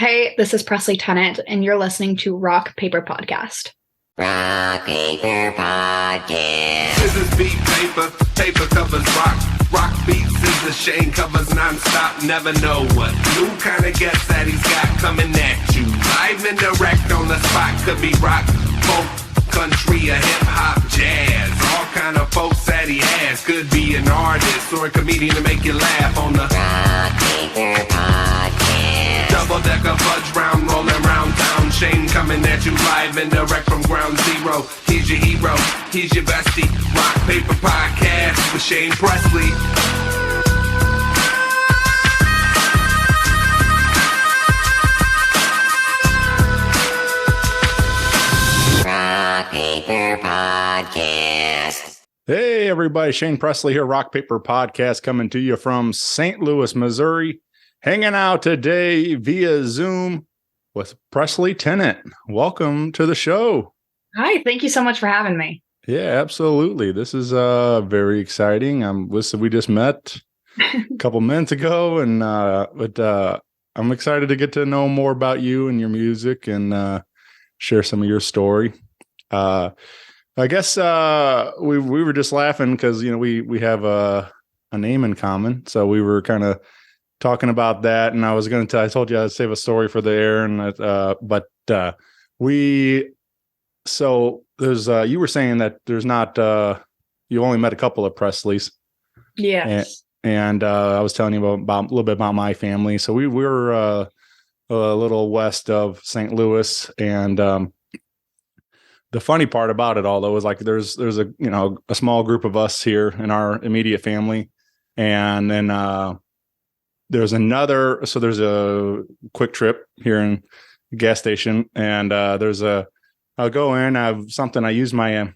Hey, this is Presley Tennant, and you're listening to Rock Paper Podcast. Rock Paper Podcast. Scissors beat paper, paper covers rock. Rock beats scissors, Shane covers non-stop. Never know what new kind of guest that he's got coming at you. Live and direct on the spot. Could be rock, folk, country, or hip-hop, jazz. All kind of folks that he has. Could be an artist or a comedian to make you laugh on the Rock Paper Podcast. double-decker fudge round, rolling round town. Shane coming at you live and direct from ground zero. He's your hero, he's your bestie. Rock Paper Podcast with Shane Presley. Rock Paper Podcast. Hey, everybody. Shane Presley here, Rock Paper Podcast, coming to you from St. Louis, Missouri. Hanging out today via Zoom with Presley Tennant. Welcome to the show. Hi, thank you so much for having me. Yeah, absolutely. This is very exciting. We just met a couple minutes ago, and but I'm excited to get to know more about you and your music and share some of your story. I guess we were just laughing because we have a name in common, so we were kind of talking about that, and I told you I'd save a story for the air, and so there's you were saying that there's not you only met a couple of Presleys. Yes. And I was telling you about a little bit about my family. So we were a little west of St. Louis, and the funny part about it all, though, is like there's a small group of us here in our immediate family, and then there's a Quick Trip here in the gas station, and I'll go in, I have something, I use my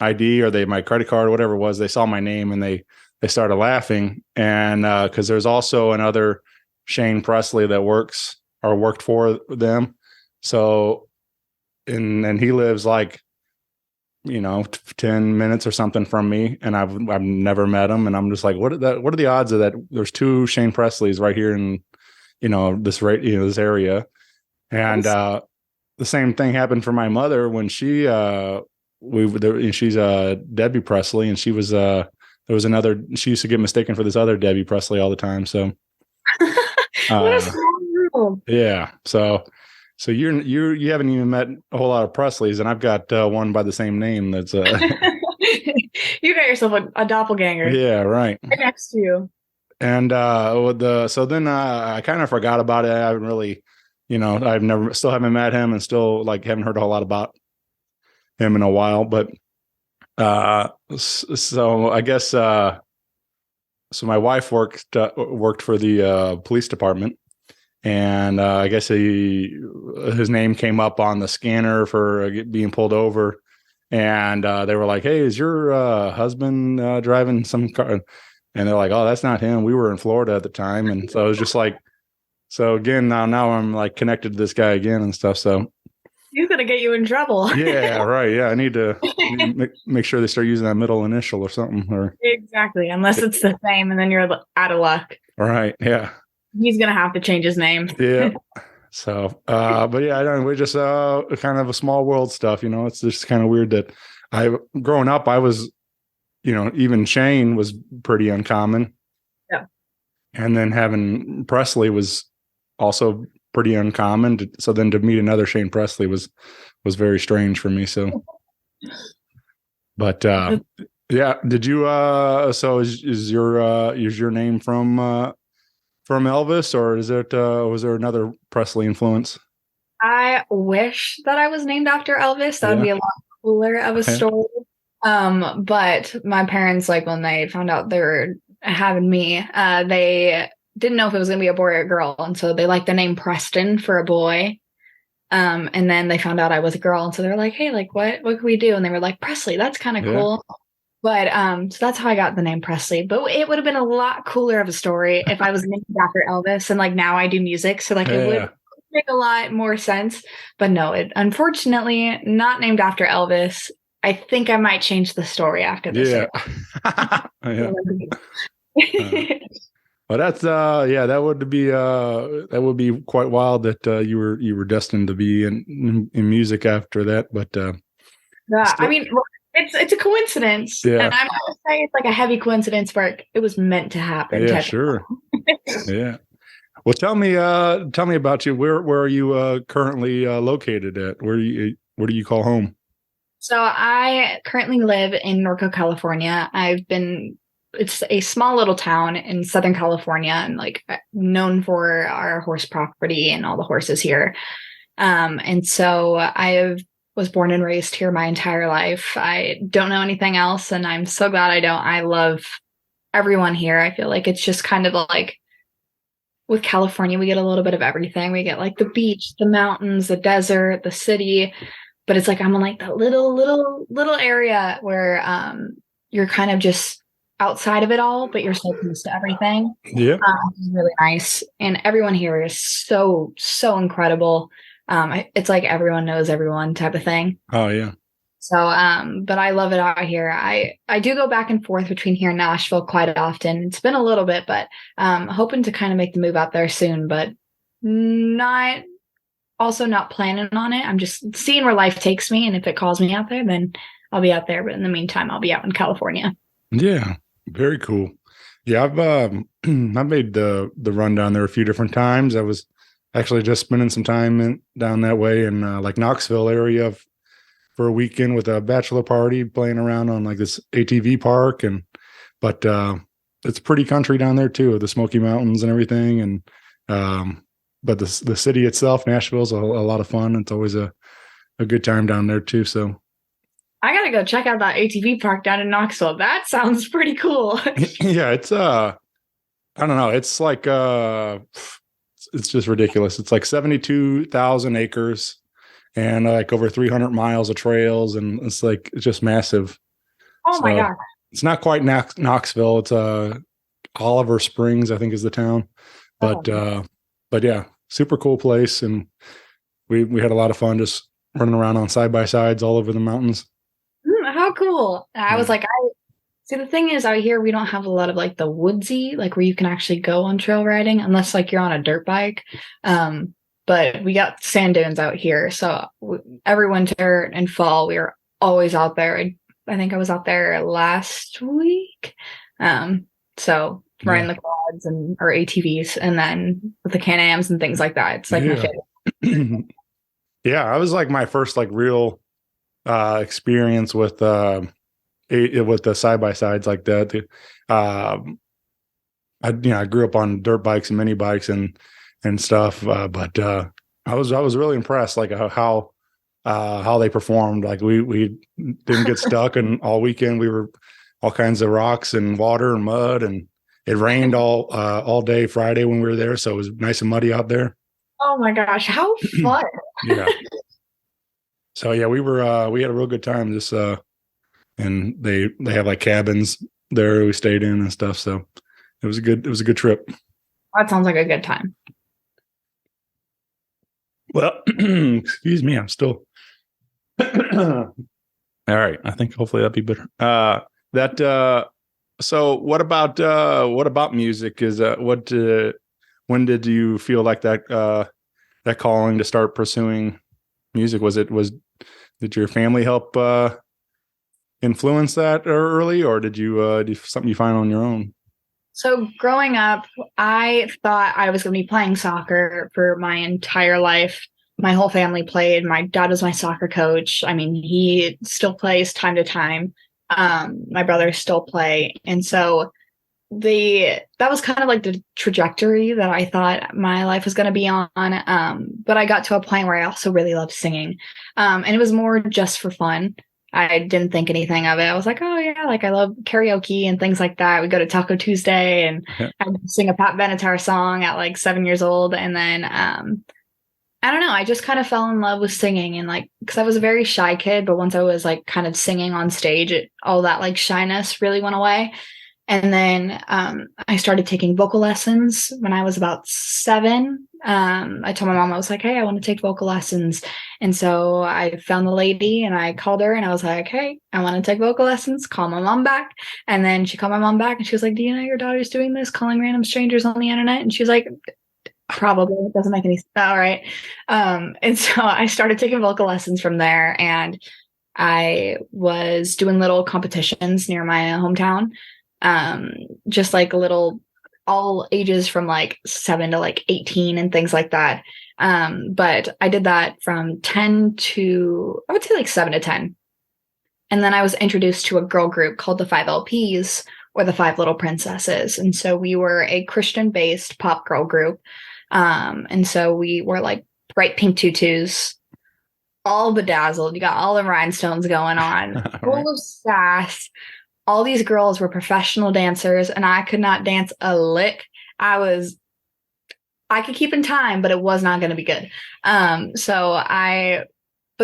ID or my credit card or whatever it was. They saw my name and they started laughing, and because there's also another Shane Presley that worked for them. So, and he lives like 10 minutes or something from me, and I've never met him, and I'm just like, what are the odds of that? There's two Shane Presleys right here in this area, and the same thing happened for my mother when she's Debbie Presley, and she was there was another, she used to get mistaken for this other Debbie Presley all the time. So What a small world. yeah, so you haven't even met a whole lot of Presleys, and I've got one by the same name that's You got yourself a doppelganger. yeah, right Next to you. and then I kind of forgot about it. I haven't really still haven't met him, and still haven't heard a whole lot about him in a while, but so I guess so my wife worked for the police department, and I guess his name came up on the scanner for being pulled over, and they were like, "Hey, is your husband driving some car?" And they're like, "Oh, that's not him. We were in Florida at the time." And so I was just like, so again, now I'm like connected to this guy again and stuff. So He's going to get you in trouble. yeah, right. Yeah, I need to make sure they start using that middle initial or something. Or Exactly. Unless it's the same, and then you're out of luck. right, yeah. He's going to have to change his name. Yeah. So, but yeah, we're just kind of a small world stuff. It's just kind of weird that growing up, I was, even Shane was pretty uncommon. Yeah. And then having Presley was also pretty uncommon. So then to meet another Shane Presley was very strange for me. So, but yeah, did you? So is your name from Elvis, or is it was there another Presley influence? I wish that I was named after Elvis. That would be a lot cooler of a story. But my parents, when they found out they were having me, they didn't know if it was going to be a boy or a girl. And so they liked the name Preston for a boy. And then they found out I was a girl. And so they were like, hey, what can we do? And they were like, Presley, that's kind of cool. But so that's how I got the name Presley. But it would have been a lot cooler of a story if I was named after Elvis. And now I do music. So it would make a lot more sense. But no, it unfortunately not named after Elvis. I think I might change the story after this. Yeah. Well, that's yeah, that would be quite wild that you were destined to be in music after that. But Yeah, I still, mean, well, it's a coincidence, and yeah, I'm gonna say it's like a heavy coincidence where it was meant to happen yeah, type. sure, yeah. Well, tell me about you. Where are you currently located at? Where do you call home? So I currently live in Norco, California. It's a small little town in Southern California and like known for our horse property and all the horses here. And so was born and raised here my entire life. I don't know anything else, and I'm so glad I don't. I love everyone here. I feel like it's just kind of like with California, we get a little bit of everything. We get like the beach, the mountains, the desert, the city, but it's like I'm in like that little area where you're kind of just outside of it all, but you're so close to everything. Yeah. It's really nice, and everyone here is so incredible. It's like everyone knows everyone type of thing. Oh yeah. So, but I love it out here. I do go back and forth between here and Nashville quite often. It's been a little bit, but hoping to kind of make the move out there soon, but not not planning on it. I'm just seeing where life takes me, and if it calls me out there, then I'll be out there. But in the meantime, I'll be out in California. Yeah. Very cool. Yeah, I've I've made the run down there a few different times. I was actually just spending some time down that way in like Knoxville area for a weekend with a bachelor party, playing around on like this ATV park, and but it's pretty country down there too, the Smoky Mountains and everything. And but the city itself, Nashville's a lot of fun. It's always a good time down there too. So I gotta go check out that ATV park down in Knoxville. That sounds pretty cool. yeah, it's I don't know, it's like it's just ridiculous. It's like 72,000 acres and like over 300 miles of trails, and it's just massive. Oh my So gosh. it's not quite Knoxville. It's Oliver Springs, I think, is the town. But Oh. but yeah, super cool place, and we had a lot of fun just running around on side by sides all over the mountains. How cool. I was Yeah. like, see, the thing is, out here, we don't have a lot of like the woodsy, like where you can actually go on trail riding, unless like you're on a dirt bike. But we got sand dunes out here. So every winter and fall, we are always out there. I think I was out there last week. So riding Yeah. the quads and or ATVs, and then with the Can-Ams and things like that. It's like my Yeah. favorite. Yeah, I was like my first like real experience with the side by sides like that. I grew up on dirt bikes and mini bikes and stuff, but I was really impressed like how they performed. Like we didn't get stuck, and all weekend we were all kinds of rocks and water and mud, and it rained all day Friday when we were there, so it was nice and muddy out there. Oh my gosh, how fun. Yeah. So yeah, we had a real good time. Just and they have like cabins there we stayed in and stuff. So it was a good trip. That sounds like a good time. Well, excuse me, I'm still all right. I think hopefully that'll be better. So what about music? Is when did you feel like that calling to start pursuing music? Did your family help influence that early, or did you do something you find on your own? So growing up, I thought I was going to be playing soccer for my entire life. My whole family played. My dad was my soccer coach. I mean, he still plays time to time. My brothers still play. And so that was kind of like the trajectory that I thought my life was going to be on. But I got to a point where I also really loved singing. And it was more just for fun. I didn't think anything of it. I was like, oh yeah, like I love karaoke and things like that. We go to Taco Tuesday and Yeah. I'd sing a Pat Benatar song at like 7 years old. And then I don't know, I just kind of fell in love with singing, and like because I was a very shy kid, but once I was like kind of singing on stage, all that like shyness really went away. And then I started taking vocal lessons when I was about 7. I told my mom, I was like, hey, I want to take vocal lessons. And so I found the lady and I called her and I was like, hey, I want to take vocal lessons. Call my mom back. And then she called my mom back and she was like, do you know your daughter's doing this, calling random strangers on the internet? And she was like, probably. It doesn't make any sense. All right. And so I started taking vocal lessons from there, and I was doing little competitions near my hometown. Just like little, all ages from like 7 to like 18 and things like that. But I did that from 10 to, I would say like 7 to 10. And then I was introduced to a girl group called the 5 LPs, or the Five Little Princesses. And so we were a Christian-based pop girl group. And so we were like bright pink tutus, all bedazzled. You got all the rhinestones going on, full of sass. All these girls were professional dancers, and I could not dance a lick. I could keep in time, but it was not going to be good. But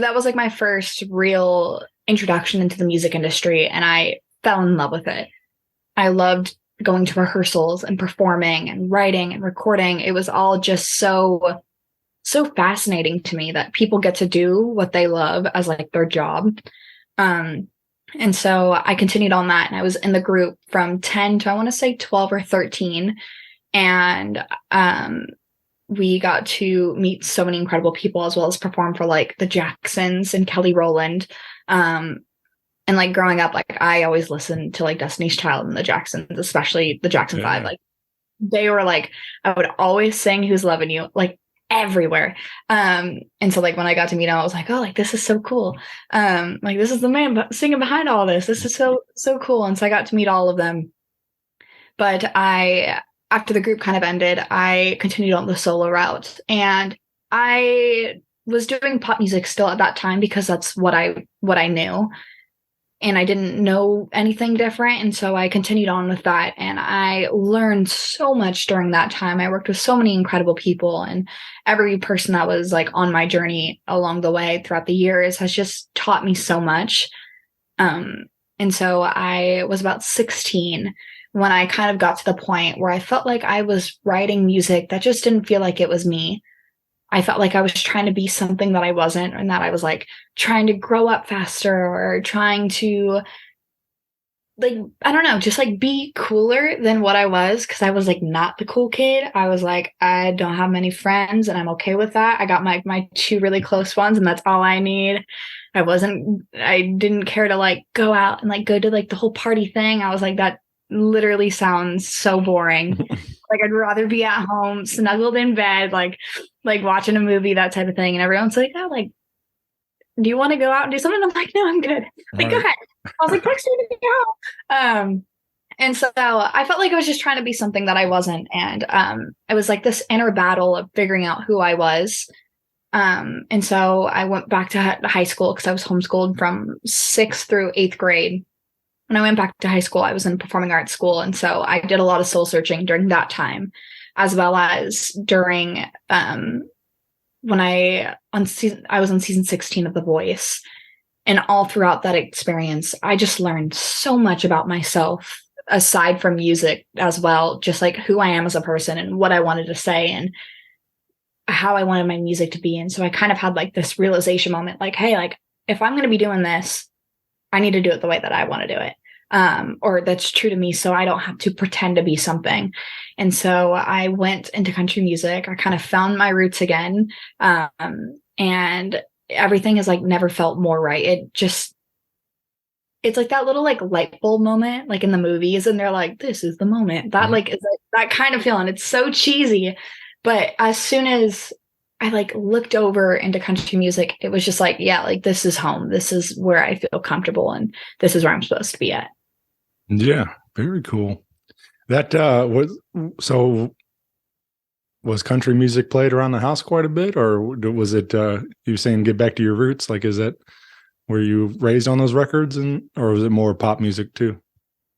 that was like my first real introduction into the music industry, and I fell in love with it. I loved going to rehearsals and performing and writing and recording. It was all just so fascinating to me that people get to do what they love as like their job. And so I continued on that, and I was in the group from 10 to, I want to say 12 or 13. And we got to meet so many incredible people, as well as perform for like the Jacksons and Kelly Rowland. And like growing up, like I always listened to like Destiny's Child and the Jacksons, especially the Jackson 5. Like they were like, I would always sing Who's Loving You, like everywhere. And so like when I got to meet him, I was like, oh, like this is so cool. Like this is the man singing behind all this. This is so cool. And so I got to meet all of them. But after the group kind of ended, I continued on the solo route, and I was doing pop music still at that time because that's what I knew. And I didn't know anything different. And so I continued on with that. And I learned so much during that time. I worked with so many incredible people, and every person that was like on my journey along the way throughout the years has just taught me so much. And so I was about 16 when I kind of got to the point where I felt like I was writing music that just didn't feel like it was me. I felt like I was trying to be something that I wasn't, and that I was like trying to grow up faster, or trying to like, I don't know, just like be cooler than what I was. Cause I was like not the cool kid. I was like, I don't have many friends, and I'm okay with that. I got my 2 really close ones, and that's all I need. I didn't care to like go out and like go to like the whole party thing. I was like, that literally sounds so boring. Like I'd rather be at home, snuggled in bed, like watching a movie, that type of thing. And everyone's like, oh, like, do you want to go out and do something? I'm like, no, I'm good. Like, go ahead. I was like, text me to go. And so I felt like I was just trying to be something that I wasn't. And it was like this inner battle of figuring out who I was. And so I went back to high school because I was homeschooled from 6th through 8th grade. When I went back to high school, I was in performing arts school. And so I did a lot of soul searching during that time, as well as during when I was on season 16 of The Voice. And all throughout that experience, I just learned so much about myself, aside from music as well, just like who I am as a person and what I wanted to say and how I wanted my music to be. And so I kind of had like this realization moment, like, hey, like if I'm going to be doing this, I need to do it the way that I want to do it. Or that's true to me, so I don't have to pretend to be something. And so I went into country music. I kind of found my roots again. And everything has like never felt more right. It's like that little like light bulb moment, like in the movies, and they're like, this is the moment. That like is like, that kind of feeling. It's so cheesy. But as soon as I like looked over into country music, it was just like, yeah, like this is home. This is where I feel comfortable, and this is where I'm supposed to be at. Yeah, very cool. That was country music played around the house quite a bit, or was it you saying get back to your roots? Like, is that were you raised on those records, or was it more pop music too?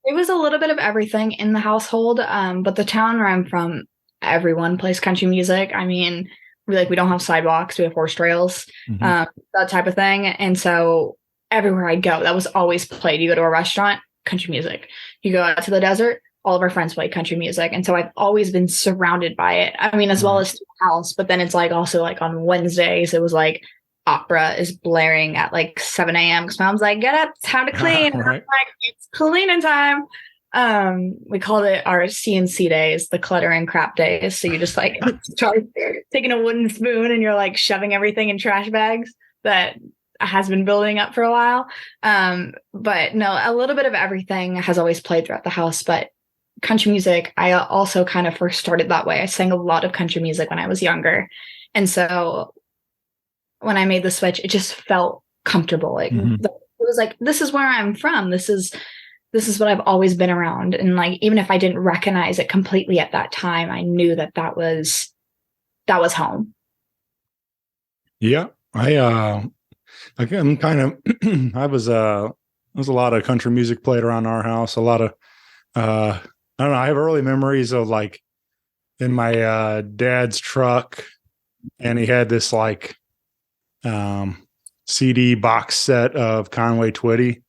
It was a little bit of everything in the household, but the town where I'm from, everyone plays country music. I mean, we don't have sidewalks, we have horse trails, that type of thing. And so everywhere I'd go, that was always played. You go to a restaurant, country music. You go out to the desert, all of our friends play country music. And so I've always been surrounded by it. I mean, as well as the house, but then it's like also like on Wednesdays, it was like opera is blaring at like 7 a.m. because mom's like, get up, it's time to clean. And I'm like, it's cleaning time. We called it our CNC days, the clutter and crap days. So you just like start taking a wooden spoon and you're like shoving everything in trash bags that has been building up for a while. But no, a little bit of everything has always played throughout the house, but country music, I also kind of first started that way. I sang a lot of country music when I was younger. And so when I made the switch, it just felt comfortable. Like it was like, this is where I'm from. This is what I've always been around. And like, even if I didn't recognize it completely at that time, I knew that was home. Yeah. I'm kind of, there's a lot of country music played around our house. A lot of, I don't know. I have early memories of like in my dad's truck, and he had this like CD box set of Conway Twitty,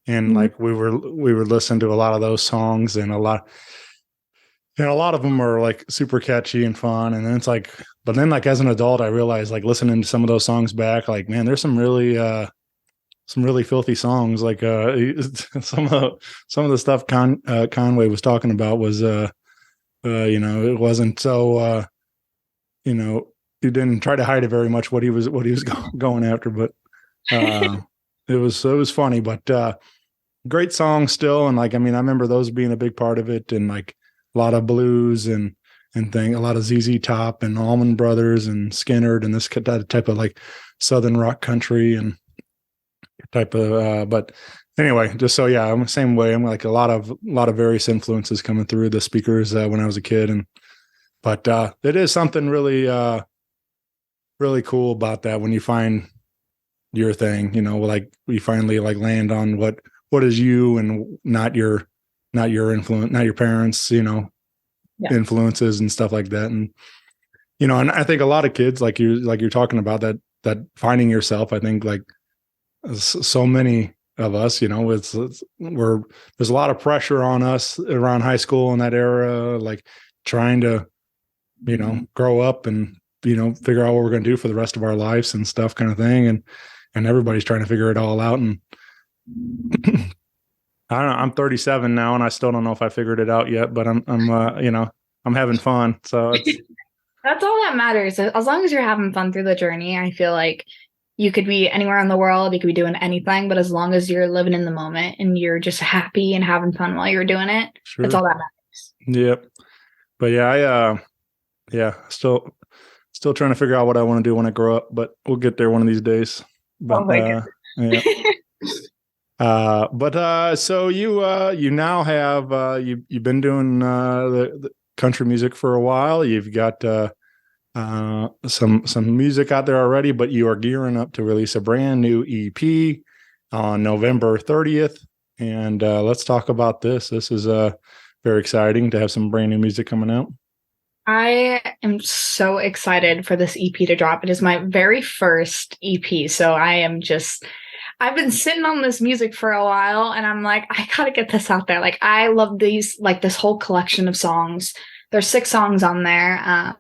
and like we would listen to a lot of those songs, and a lot of them are like super catchy and fun. And then it's like, but then like as an adult, I realized like listening to some of those songs back, like man, there's some really filthy songs. Like some of the stuff Conway was talking about was it wasn't so he didn't try to hide it very much what he was going after, but it was funny, but great song still. And like I mean, I remember those being a big part of it, and like a lot of blues and a lot of ZZ Top and Allman Brothers and Skynyrd and this type of like Southern rock country and type of but anyway, just so yeah, I'm the same way. I'm like a lot of various influences coming through the speakers when I was a kid, but it is something really really cool about that when you find your thing, like we finally like land on what is you and not your influence, not your parents, influences and stuff like that. And and I think a lot of kids like you're talking about that finding yourself, I think like so many of us, there's a lot of pressure on us around high school in that era, like trying to grow up and figure out what we're going to do for the rest of our lives and stuff kind of thing, and everybody's trying to figure it all out. And I don't know, I'm 37 now and I still don't know if I figured it out yet, but I'm having fun, so it's that's all that matters. As long as you're having fun through the journey, I feel like you could be anywhere in the world, you could be doing anything, but as long as you're living in the moment and you're just happy and having fun while you're doing it, sure. That's all that matters. Yep. But yeah, still trying to figure out what I want to do when I grow up, but we'll get there one of these days. But yeah. So you now have you've been doing the country music for a while. You've got some music out there already, but you are gearing up to release a brand new EP on November 30th. And let's talk about this. This is very exciting to have some brand new music coming out. I am so excited for this EP to drop. It is my very first EP. So I've been sitting on this music for a while and I'm like, I gotta get this out there. Like I love these, like this whole collection of songs. There's 6 songs on there.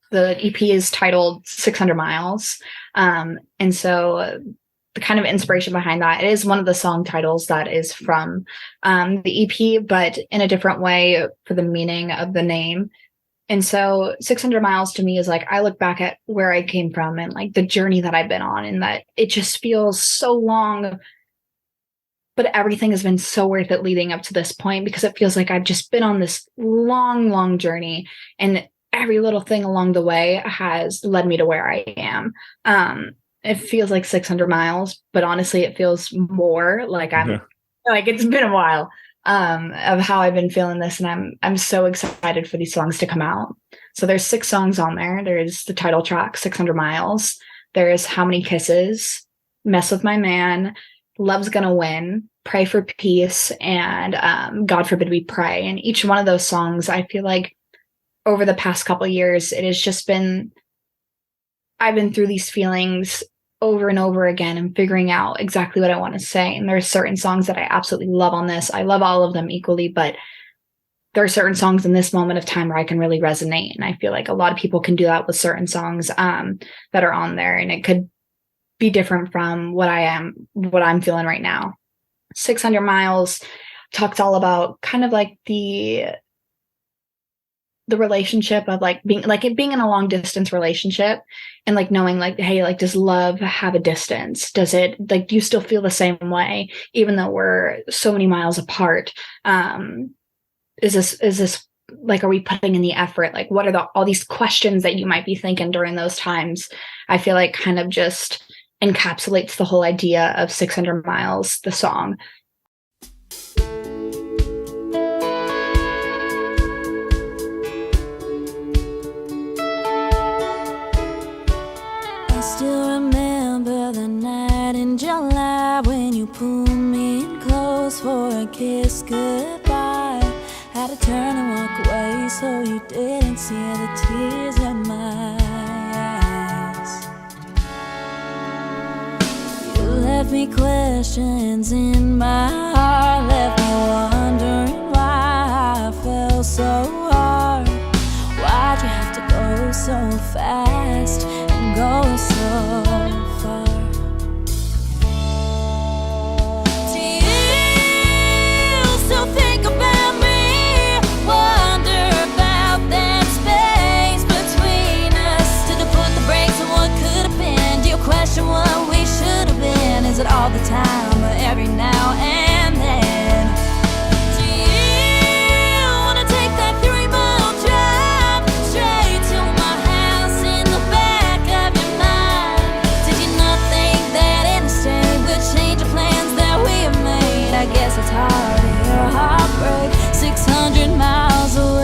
The EP is titled 600 Miles. And so the kind of inspiration behind that, it is one of the song titles that is from the EP, but in a different way for the meaning of the name. And so 600 miles to me is like, I look back at where I came from and like the journey that I've been on, and that it just feels so long, but everything has been so worth it leading up to this point, because it feels like I've just been on this long, long journey, and every little thing along the way has led me to where I am. It feels like 600 miles, but honestly, it feels more like like it's been a while. Of how I've been feeling this, and I'm so excited for these songs to come out. So there's 6 songs on there. There's the title track, 600 Miles. There's How Many Kisses, Mess with My Man, Love's Gonna Win, Pray for Peace, and God Forbid We Pray. And each one of those songs, I feel like over the past couple of years, it has just been, I've been through these feelings over and over again and figuring out exactly what I want to say. And there's certain songs that I absolutely love on this. I love all of them equally, but there are certain songs in this moment of time where I can really resonate. And I feel like a lot of people can do that with certain songs that are on there. And it could be different from what I'm feeling right now. 600 Miles talks all about kind of like the relationship of like being in a long distance relationship, and like knowing like, hey, like, does love have a distance? Does it, like, do you still feel the same way even though we're so many miles apart? Is this like, are we putting in the effort? Like, what are all these questions that you might be thinking during those times? I feel like kind of just encapsulates the whole idea of 600 Miles, the song. July when you pulled me in close for a kiss goodbye. Had to turn and walk away so you didn't see the tears in my eyes. You left me questions in my heart, left me wondering why I fell so hard. Why'd you have to go so fast and go so far? Still think about me, wonder about that space between us. Did I put the brakes on what could have been? Do you question what we should have been? Is it all the time or every now and then? Do you wanna take that 3-mile drive straight to my house in the back of your mind? Did you not think that interstate would change the plans that we have made? I guess it's hard. Heartbreak 600 miles away.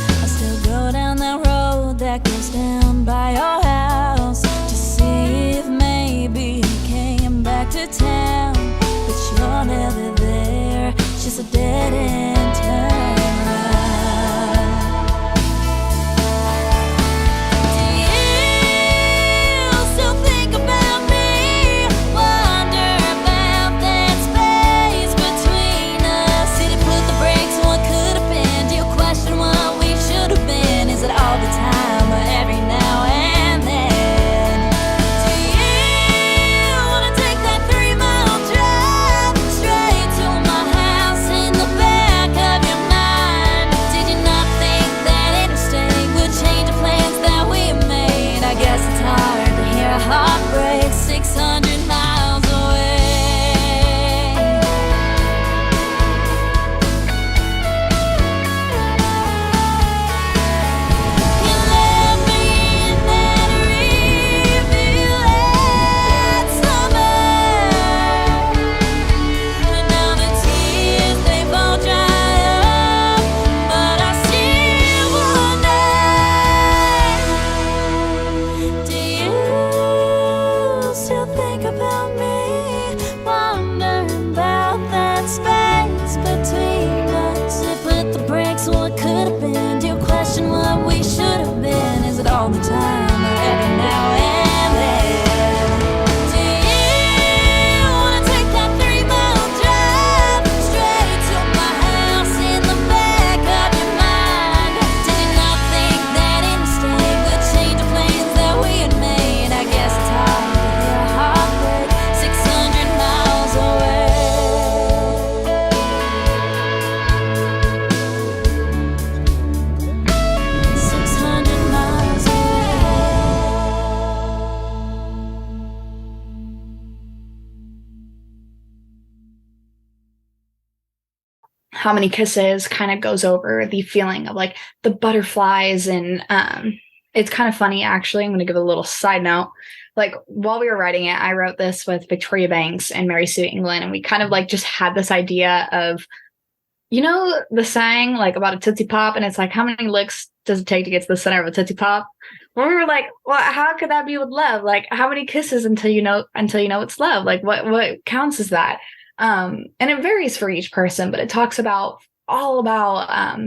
I still go down that road that goes down by your house to see if maybe he came back to town. But you're never there, it's just a dead end turn around. Do you still think about me? All the time or every now and then? Do you wanna take that 3-mile drive straight to my house in the back of your mind? Did you not think that interstate would change the plans that we made? I guess it's hard to hear a heartbreak 600 miles away. All the time or every now and then? Do you wanna take that 3-mile drive straight to my house in the back of your mind? Did you not think that interstate would change the plans that we had made? I guess it's hard to hear a heartbreak 600 miles away. How Many Kisses kind of goes over the feeling of like the butterflies. And it's kind of funny, actually. I'm going to give a little side note. Like, while we were writing it, I wrote this with Victoria Banks and Mary Sue England, and we kind of like just had this idea of, you know, the saying like about a Tootsie Pop, and it's like, how many licks does it take to get to the center of a Tootsie Pop? Well, we were like, well, how could that be with love? Like, how many kisses until you know it's love? Like, what counts as that? And it varies for each person, but it talks about all about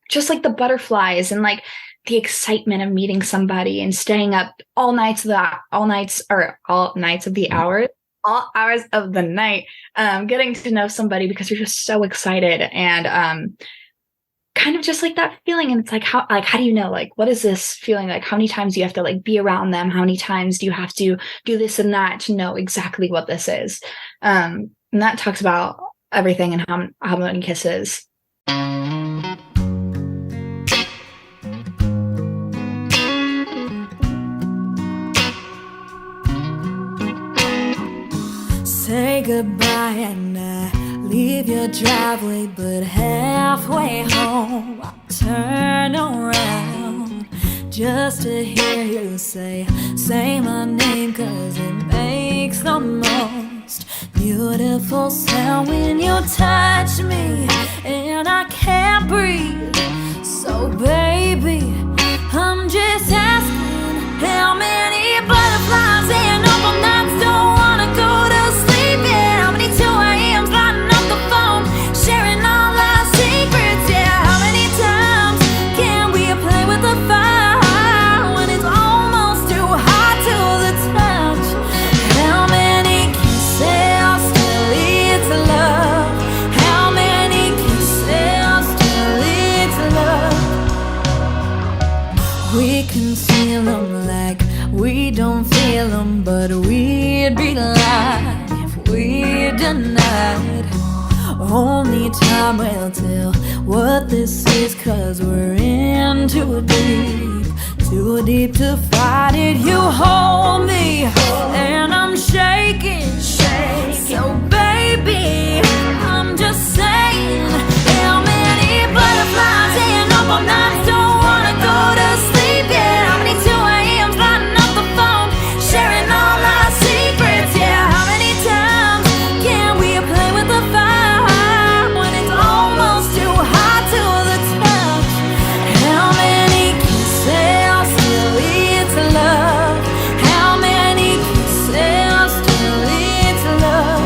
just like the butterflies and like the excitement of meeting somebody and staying up all nights of the hour all hours of the night, getting to know somebody because you're just so excited and kind of just like that feeling. And it's like, how do you know, like, what is this feeling? Like, how many times do you have to like be around them? How many times do you have to do this and that to know exactly what this is? And that talks about everything and how many kisses. Say goodbye and I leave your driveway, but halfway home I turn around just to hear you say my name, 'cause it makes the most beautiful sound when you touch me and I can't breathe. So baby, I'm just asking, how many butterflies and open nights don't wanna go to sleep? Yeah, how many 2 a.m.s lighting up the phone, sharing all our secrets? Yeah, how many times can we play with the fire when it's almost too hot to the touch? How many kisses still lead to love? How many kisses still lead to love? We conceal them like we don't feel them, but we'd be lying if we denied. Only time will tell what this is, 'cause we're in too deep to fight it. You hold me and I'm shaking. So baby, I'm just saying, how many butterflies and up all nights don't wanna go to sleep? Yeah, how many 2 a.m.s lighting up the phone, sharing all our secrets? Yeah, how many times can we play with the fire when it's almost too hot to the touch? How many kisses still lead to love? How many kisses still lead to love?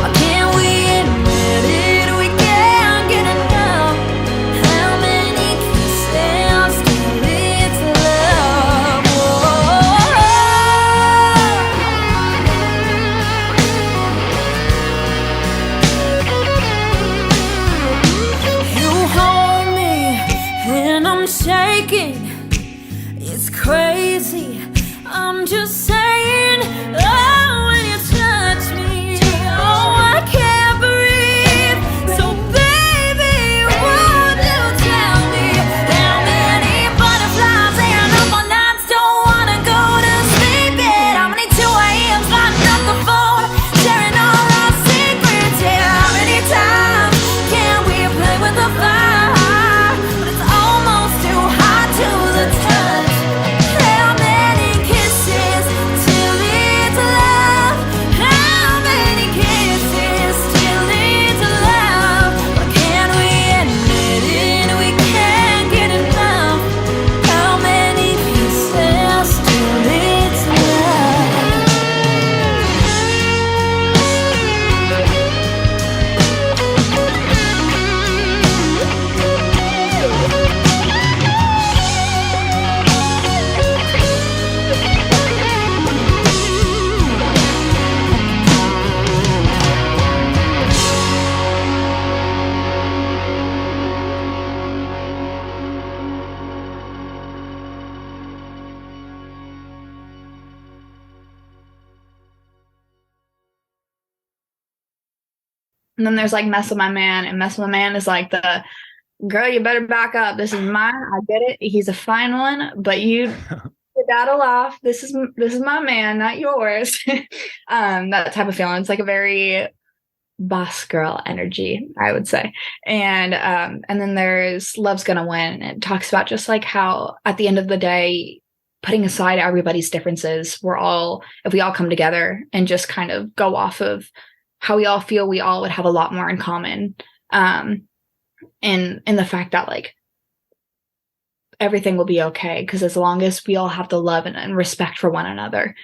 Why can't we admit it? We can't get enough. How many kisses still lead to love? You hold me and I'm shaking. It's crazy. I'm just saying, oh, when you touch me, oh, I can't breathe. So baby, won't you tell me, how many butterflies and up all nights don't wanna go to sleep? Yeah, how many 2 a.m.s lighting up the phone, sharing all our secrets? Yeah, how many times can we play with the fire but it's almost too hot to the touch? How many kisses till lead to love? How many kisses till lead to love? Why can't we admit it? We can't get enough. How many kisses till lead to love? And then there's like Mess with My Man, and Mess with My Man is like the girl, you better back up. This is mine. I get it. He's a fine one, but you battle off. This is my man, not yours. That type of feeling. It's like a very boss girl energy, I would say. And then there's Love's Gonna Win. It talks about just like how at the end of the day, putting aside everybody's differences, if we all come together and just kind of go off of how we all feel, we all would have a lot more in common. In the fact that like everything will be okay, because as long as we all have the love and respect for one another,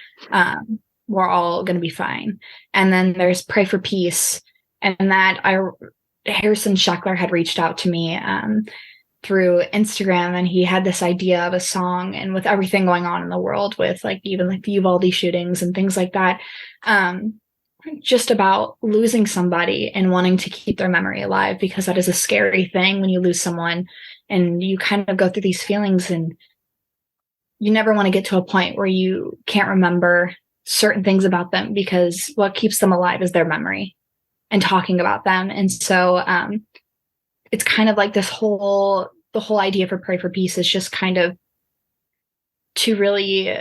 we're all going to be fine. And then there's Pray for Peace, and that Harrison Scheckler had reached out to me through Instagram, and he had this idea of a song, and with everything going on in the world with like even like the Uvalde shootings and things like that, just about losing somebody and wanting to keep their memory alive, because that is a scary thing when you lose someone and you kind of go through these feelings, and you never want to get to a point where you can't remember certain things about them, because what keeps them alive is their memory and talking about them. And so it's kind of like the whole idea for Pray for Peace is just kind of to really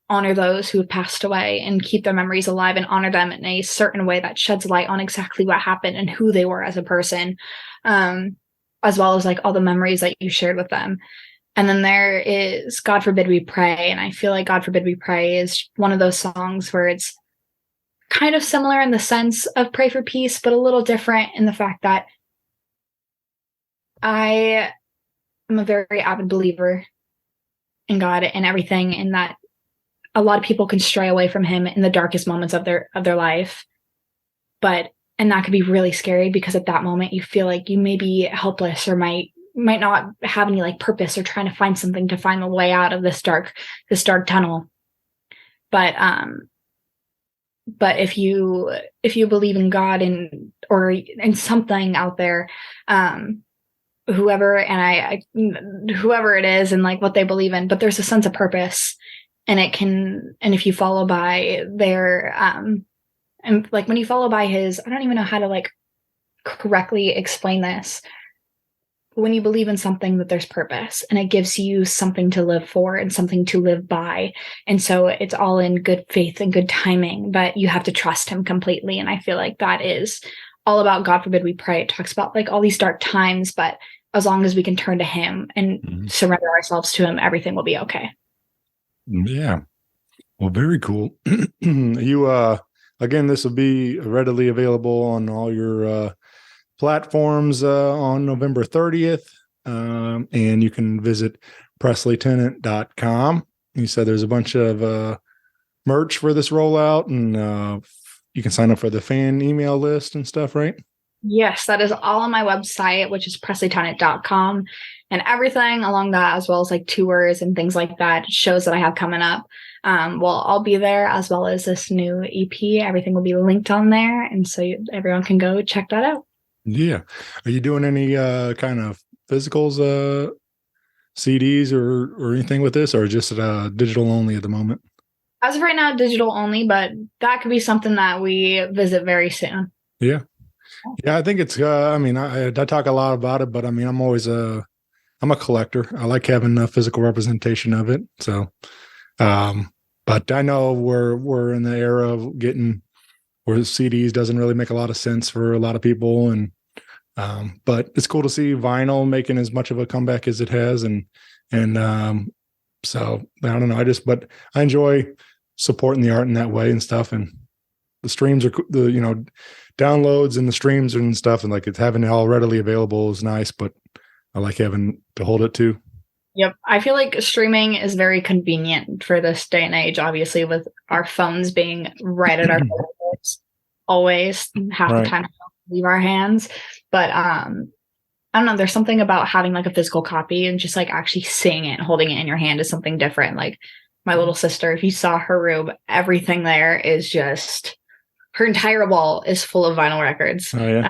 honor those who have passed away and keep their memories alive and honor them in a certain way that sheds light on exactly what happened and who they were as a person, as well as like all the memories that you shared with them. And then there is God Forbid We Pray. And I feel like God Forbid We Pray is one of those songs where it's kind of similar in the sense of Pray for Peace, but a little different in the fact that I am a very avid believer in God and everything, and that a lot of people can stray away from him in the darkest moments of their life. And that could be really scary, because at that moment you feel like you may be helpless or might not have any like purpose, or trying to find something to find the way out of this dark tunnel. But if you believe in God or in something out there, whoever it is and like what they believe in, but there's a sense of purpose, and if you follow by their and like when you follow by his, I don't even know how to like correctly explain this. When you believe in something, that there's purpose, and it gives you something to live for and something to live by. And so it's all in good faith and good timing, but you have to trust him completely. And I feel like that is all about God Forbid We Pray. It talks about like all these dark times, but as long as we can turn to him and surrender ourselves to him, everything will be okay. Yeah. Well, very cool. You, again, this will be readily available on all your platforms on November 30th. And you can visit PresleyTennant.com. You said there's a bunch of merch for this rollout, and you can sign up for the fan email list and stuff, right? Yes, that is all on my website, which is PresleyTennant.com, and everything along that, as well as like tours and things like that, shows that I have coming up. I'll be there, as well as this new EP. Everything will be linked on there, and so everyone can go check that out. Yeah. Are you doing any kind of physicals, CDs or anything with this, or just digital only at the moment? As of right now, digital only, but that could be something that we visit very soon. Yeah. Yeah, I think it's, I mean, I talk a lot about it, but I mean, I'm a collector. I like having a physical representation of it. So, but I know we're in the era of where CDs doesn't really make a lot of sense for a lot of people. And, but it's cool to see vinyl making as much of a comeback as it has. And so I don't know. But I enjoy supporting the art in that way and stuff. And the streams are downloads and the streams and stuff. And like it's having it all readily available is nice, but I like having to hold it too. Yep. I feel like streaming is very convenient for this day and age, obviously, with our phones being right at our fingertips, always half the time leave our hands. But I don't know, there's something about having like a physical copy and just like actually seeing it, holding it in your hand is something different. Like my little sister, if you saw her room, everything there is just, her entire wall is full of vinyl records. Oh yeah.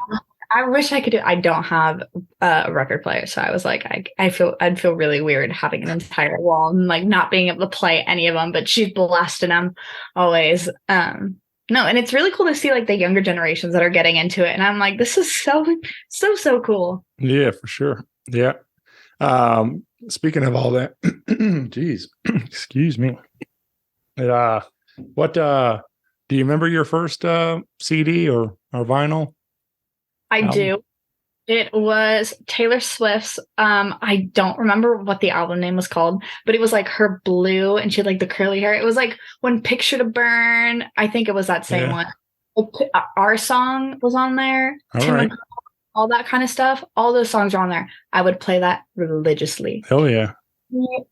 I wish I could I don't have a record player, so I was like, I'd feel really weird having an entire wall and like not being able to play any of them, but she's blasting them always. No, and it's really cool to see like the younger generations that are getting into it, and I'm like, this is so cool. Yeah, for sure. Yeah. Speaking of all that, geez, excuse me. What do you remember your first CD or vinyl? I do. It was Taylor Swift's. I don't remember what the album name was called, but it was like her blue and she had like the curly hair. It was like When Picture to Burn. I think it was that same one. Our Song was on there. All that kind of stuff. All those songs are on there. I would play that religiously. Hell yeah.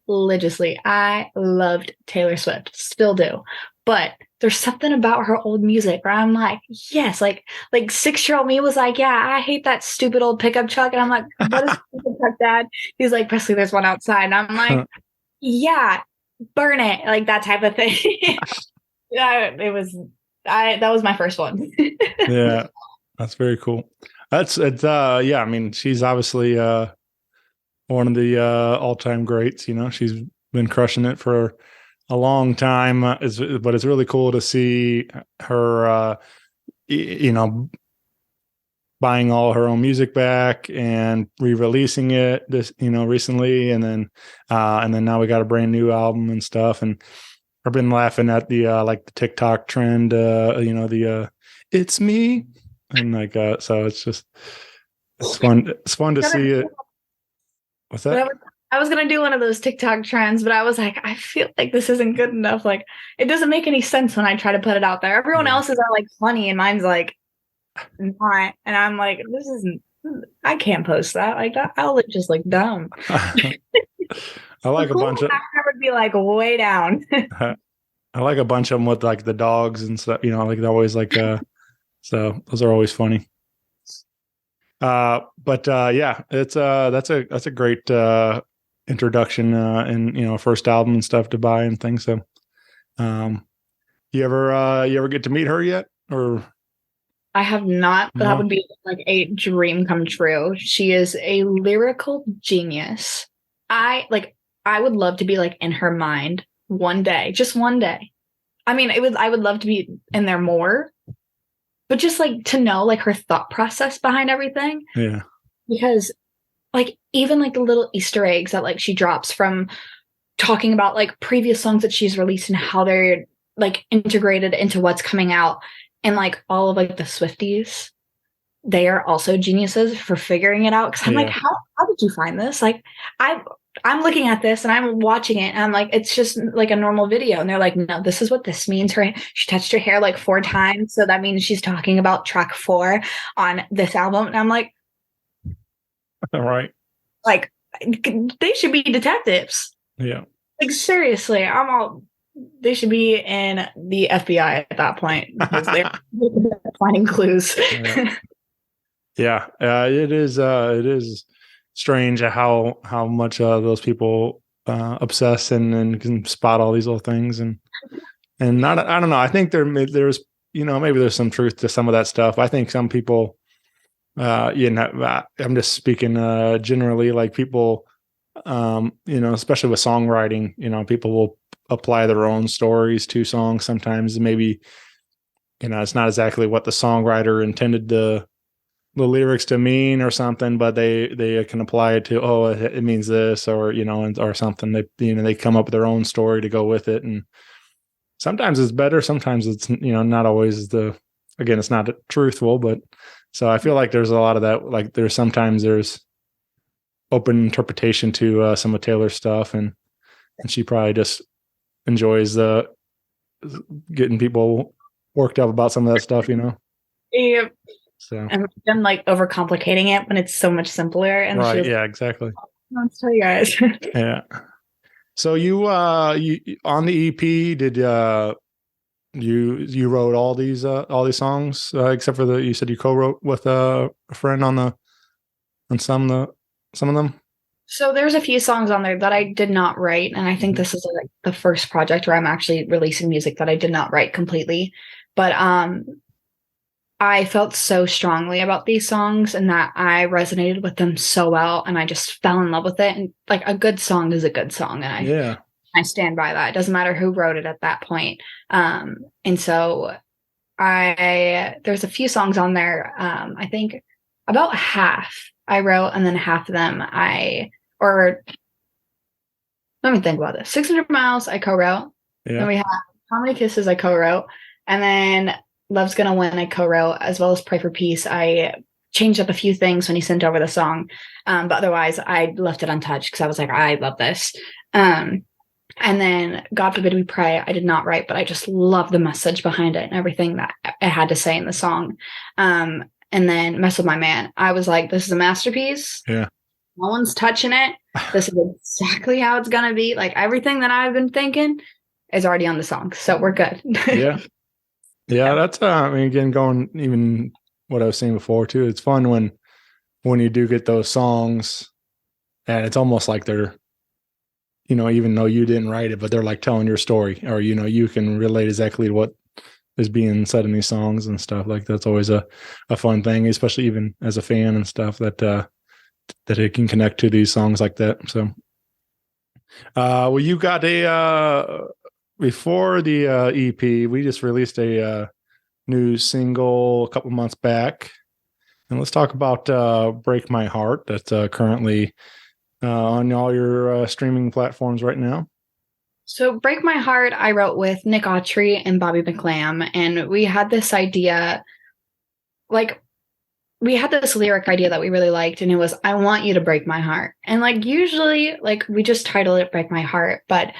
Religiously. I loved Taylor Swift. Still do. But there's something about her old music where I'm like, yes, like 6-year-old me was like, yeah, I hate that stupid old pickup truck. And I'm like, what is pickup truck, Dad? He's like, Presley, there's one outside. And I'm like, yeah, burn it. Like that type of thing. Yeah, it was that was my first one. Yeah, that's very cool. Yeah, I mean, she's obviously one of the all-time greats. She's been crushing it for a long time. But it's really cool to see her buying all her own music back and re-releasing it recently, and then now we got a brand new album and stuff. And I've been laughing at the like the TikTok trend, it's me, and like so it's fun to see it. What's that? I was gonna do one of those TikTok trends, but I was like, I feel like this isn't good enough. Like, it doesn't make any sense when I try to put it out there. Everyone else's are like funny, and mine's like not. And I'm like, this isn't. I can't post that like that. I'll look just like dumb. I like a bunch of. I would be like way down. I like a bunch of them with like the dogs and stuff. Like they're always like. So those are always funny. But yeah, it's that's a great introduction and first album and stuff to buy and things. So, you ever get to meet her yet, or? I have not. No? That would be like a dream come true. She is a lyrical genius. I would love to be like in her mind one day, just one day. I mean, I would love to be in there more, but just like to know like her thought process behind everything. Yeah. Because like even like the little Easter eggs that like she drops from talking about like previous songs that she's released and how they're like integrated into what's coming out. And like all of like the Swifties, they are also geniuses for figuring it out. Cause I'm like, how did you find this? Like I'm looking at this and I'm watching it and I'm like, it's just like a normal video. And they're like, no, this is what this means. She touched her hair like 4 times. So that means she's talking about track 4 on this album. And I'm like, all right. Like they should be detectives. Yeah. Like seriously, they should be in the FBI at that point because they're finding clues. Yeah. It is strange how much those people obsess and can spot all these little things and not. I don't know. I think there's maybe there's some truth to some of that stuff. I think some people, I'm just speaking generally, like people, especially with songwriting, people will apply their own stories to songs sometimes. Maybe it's not exactly what the songwriter intended the lyrics to mean or something, but they can apply it to it means this or or something. They come up with their own story to go with it, and sometimes it's better, sometimes it's not always it's not truthful. But so I feel like there's a lot of that. Like there's open interpretation to some of Taylor's stuff, and she probably just enjoys getting people worked up about some of that stuff, Yeah. So and then like overcomplicating it when it's so much simpler. And right, yeah, exactly. Let's tell you guys. Yeah. So you on the EP, did you wrote all these songs except for you said you co-wrote with a friend on some of them? So there's a few songs on there that I did not write, and I think this is like the first project where I'm actually releasing music that I did not write completely. But I felt so strongly about these songs and that I resonated with them so well, and I just fell in love with it. And like a good song is a good song, and I stand by that. It doesn't matter who wrote it at that point. And so there's a few songs on there. I think about half I wrote, and then half of them let me think about this. 600 Miles I co-wrote. Yeah. Then we have How Many Kisses I co-wrote. And then Love's Gonna Win I co-wrote, as well as Pray for Peace. I changed up a few things when he sent over the song. But otherwise I left it untouched because I was like, I love this. And then God Forbid We Pray, I did not write, but I just love the message behind it and everything that it had to say in the song. And then Mess With My Man, I was like, this is a masterpiece. Yeah. No one's touching it. This is exactly how it's going to be. Like everything that I've been thinking is already on the song. So we're good. Yeah. Yeah. That's, again, going even what I was saying before too. It's fun when you do get those songs and it's almost like they're, even though you didn't write it, but they're like telling your story, or, you can relate exactly what is being said in these songs and stuff. Like that's always a fun thing, especially even as a fan and stuff that it can connect to these songs like that. So, well, you got before the EP, we just released a new single a couple months back, and let's talk about "Break My Heart." That's currently on all your streaming platforms right now. So Break My Heart, I wrote with Nick Autry and Bobby McLam, and we had this idea, like, we had this lyric idea that we really liked, and it was, I want you to break my heart. And like, usually, like, we just title it Break My Heart, but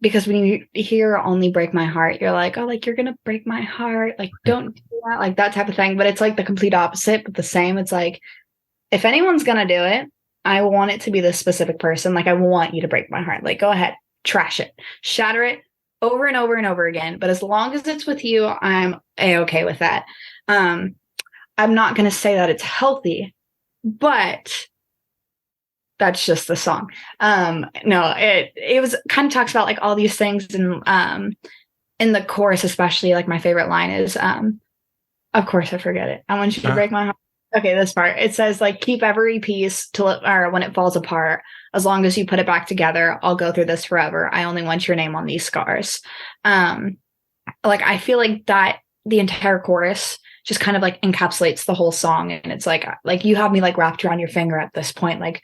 because when you hear only Break My Heart, you're like, oh, like, you're gonna break my heart, like, don't do that, like that type of thing. But it's like the complete opposite, but the same. It's like, if anyone's gonna do it, I want it to be this specific person. Like, I want you to break my heart. Like, go ahead, trash it, shatter it over and over and over again. But as long as it's with you, I'm a-okay with that. I'm not going to say that it's healthy, but that's just the song. No, it was kind of talks about like all these things. And in the chorus, especially, like my favorite line is, of course I forget it. I want you to break my heart. Okay, this part. It says like, keep every piece till it, or when it falls apart. As long as you put it back together, I'll go through this forever. I only want your name on these scars. Like, I feel like that the entire chorus just kind of like encapsulates the whole song. And it's like you have me like wrapped around your finger at this point. Like,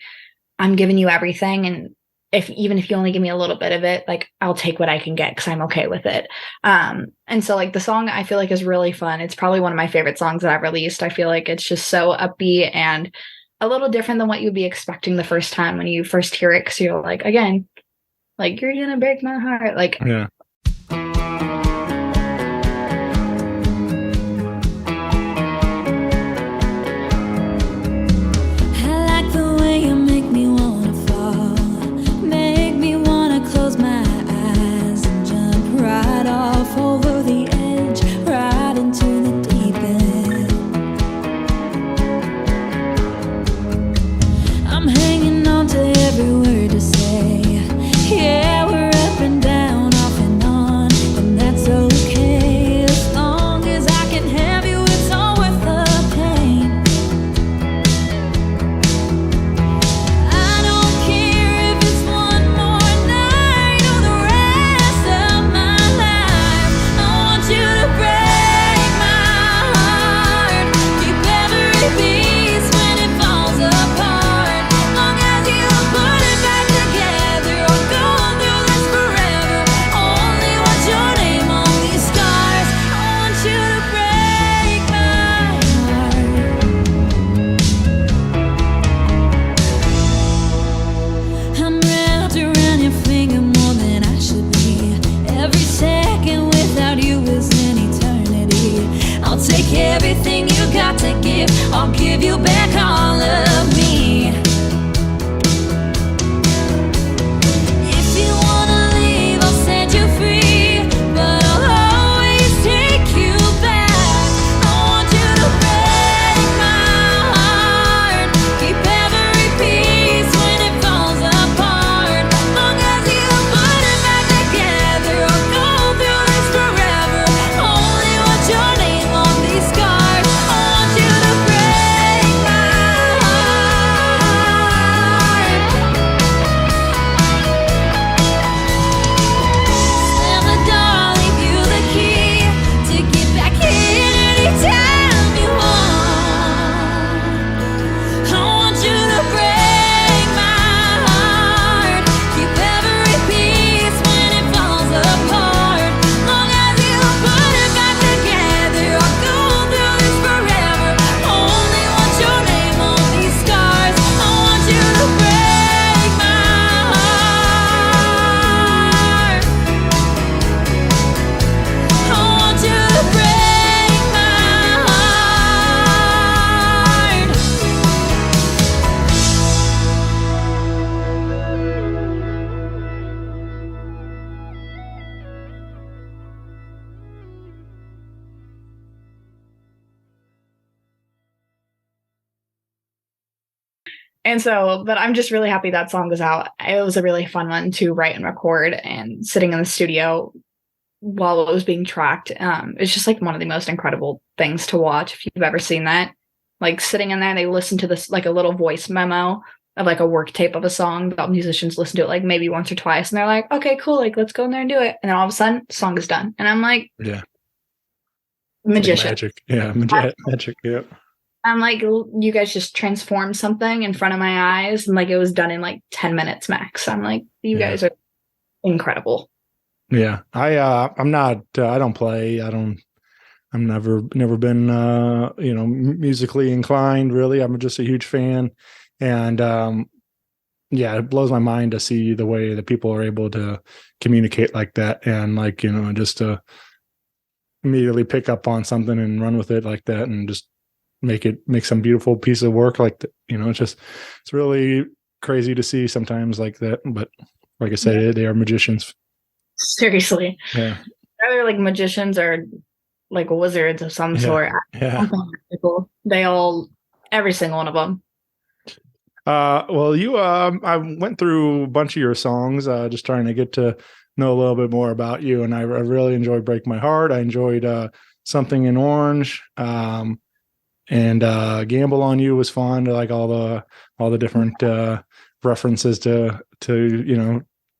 I'm giving you everything. And even if you only give me a little bit of it, like, I'll take what I can get because I'm okay with it. And so like the song I feel like is really fun. It's probably one of my favorite songs that I've released. I feel like it's just so upbeat and a little different than what you'd be expecting the first time when you first hear it. Cause you're like, again, like, you're gonna break my heart. Like, yeah. And so, but I'm just really happy that song was out. It was a really fun one to write and record, and sitting in the studio while it was being tracked. It's just like one of the most incredible things to watch if you've ever seen that. Like sitting in there, they listen to this like a little voice memo of like a work tape of a song that musicians listen to it like maybe once or twice, and they're like, okay, cool, like let's go in there and do it. And then all of a sudden, the song is done. And I'm like, Yeah. magician. Like magic. Yeah. Magic. Yeah. I'm like, you guys just transformed something in front of my eyes, and like it was done in like 10 minutes max. I'm like, you guys are incredible. Yeah. I'm not, I don't play. I'm never been, musically inclined really. I'm just a huge fan. And, yeah, it blows my mind to see the way that people are able to communicate like that. And like, just to immediately pick up on something and run with it like that and just make some beautiful piece of work like that. It's really crazy to see sometimes like that. But like I said, they are magicians. Seriously. Yeah. Either like magicians or like wizards of some sort. Yeah. They all, every single one of them. Well, I went through a bunch of your songs, just trying to get to know a little bit more about you. And I really enjoyed Break My Heart. I enjoyed, Something in Orange. And Gamble on You was fun. Like all the different, references to,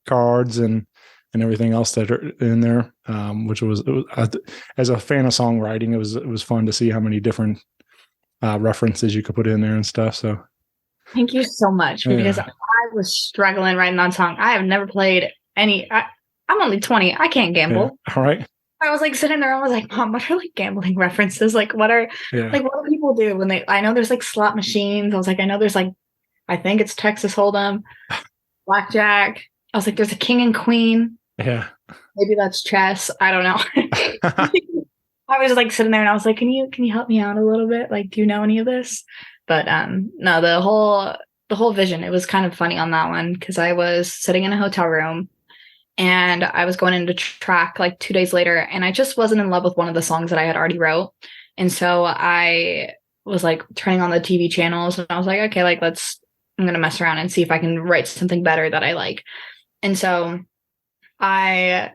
cards and everything else that are in there. Which was as a fan of songwriting, it was fun to see how many different, references you could put in there and stuff. So. Thank you so much, because I was struggling writing that song. I have never played any. I'm only 20. I can't gamble. Yeah. All right. I was like sitting there. I was like, Mom, what are like gambling references? Like, what do people do when they? I know there's like slot machines. I was like, I know there's like, I think it's Texas Hold'em, blackjack. I was like, there's a king and queen. Yeah. Maybe that's chess. I don't know. I was like sitting there and I was like, can you help me out a little bit? Like, do you know any of this? But no, the whole vision, it was kind of funny on that one because I was sitting in a hotel room and I was going into track like 2 days later, and I just wasn't in love with one of the songs that I had already wrote. And so I was like turning on the TV channels and I was like, okay, like I'm gonna mess around and see if I can write something better that I like. And so I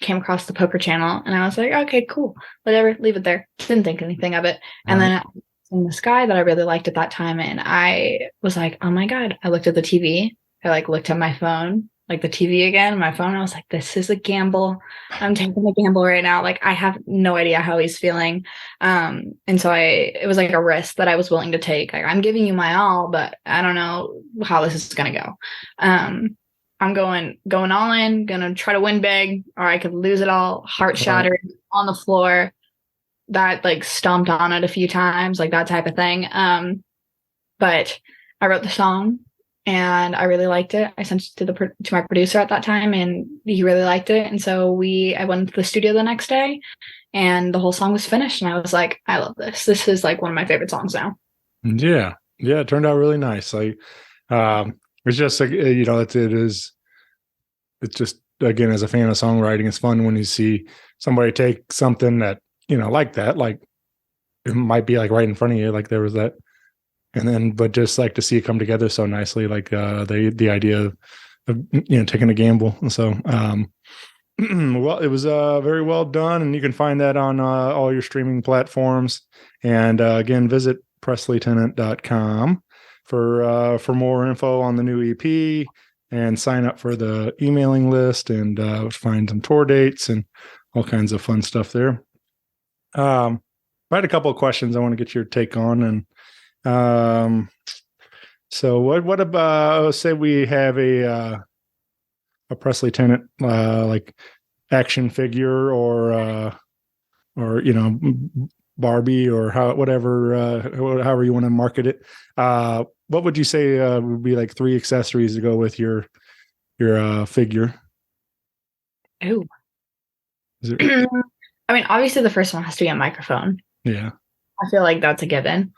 came across the poker channel and I was like, okay, cool, whatever, leave it there. Didn't think anything of it. And then in this guy that I really liked at that time, and I was like, oh my God. I looked at the TV. I like looked at my phone, like the TV again, my phone. I was like, this is a gamble. I'm taking a gamble right now. Like I have no idea how he's feeling. And so it was like a risk that I was willing to take. Like, I'm giving you my all, but I don't know how this is gonna go. I'm going all in, gonna try to win big, or I could lose it all, heart shattered on the floor. That like stomped on it a few times, like that type of thing. But I wrote the song and I really liked it. I sent it to my producer at that time and he really liked it. And so I went to the studio the next day and the whole song was finished. And I was like, I love this. This is like one of my favorite songs now. Yeah. Yeah. It turned out really nice. Like, it's just like, it's just, again, as a fan of songwriting, it's fun when you see somebody take something that, like that, like it might be like right in front of you, like there was that, and then, but just like to see it come together so nicely, like the idea of taking a gamble. And so, well, it was very well done, and you can find that on all your streaming platforms. And again, visit PresleyTennant.com for more info on the new EP and sign up for the emailing list and find some tour dates and all kinds of fun stuff there. I had a couple of questions I want to get your take on, and so what about, say we have a Presley Tennant like action figure or Barbie or however you want to market it. What would you say would be like 3 accessories to go with your figure? Oh. I mean, obviously the first one has to be a microphone. Yeah. I feel like that's a given.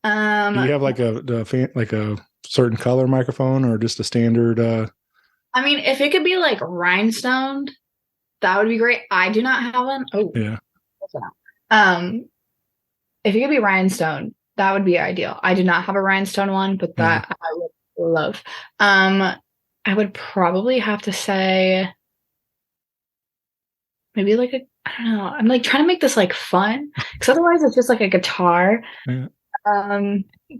Do you have like a certain color microphone or just a standard? I mean, if it could be like rhinestoned, that would be great. I do not have one. Oh, yeah. If it could be rhinestone, that would be ideal. I do not have a rhinestone one, but that I would love. I would probably have to say maybe like I don't know. I'm like trying to make this like fun because otherwise it's just like a guitar. Yeah.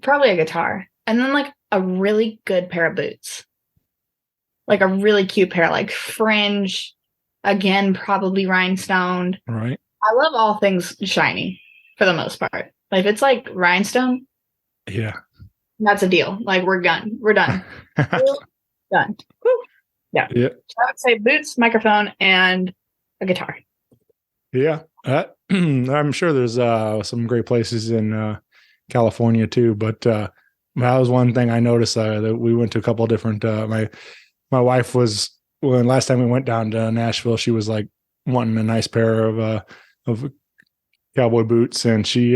Probably a guitar, and then like a really good pair of boots, like a really cute pair, like fringe. Again, probably rhinestoned. Right. I love all things shiny for the most part. Like if it's like rhinestone, Yeah. that's a deal. Like we're done. We're done. We're done. Woo. Yeah. Yeah. So I would say boots, microphone, and a guitar. Yeah. I'm sure there's some great places in California too, but that was one thing I noticed that we went to a couple of different my wife was when last time we went down to Nashville, she was like wanting a nice pair of cowboy boots, and she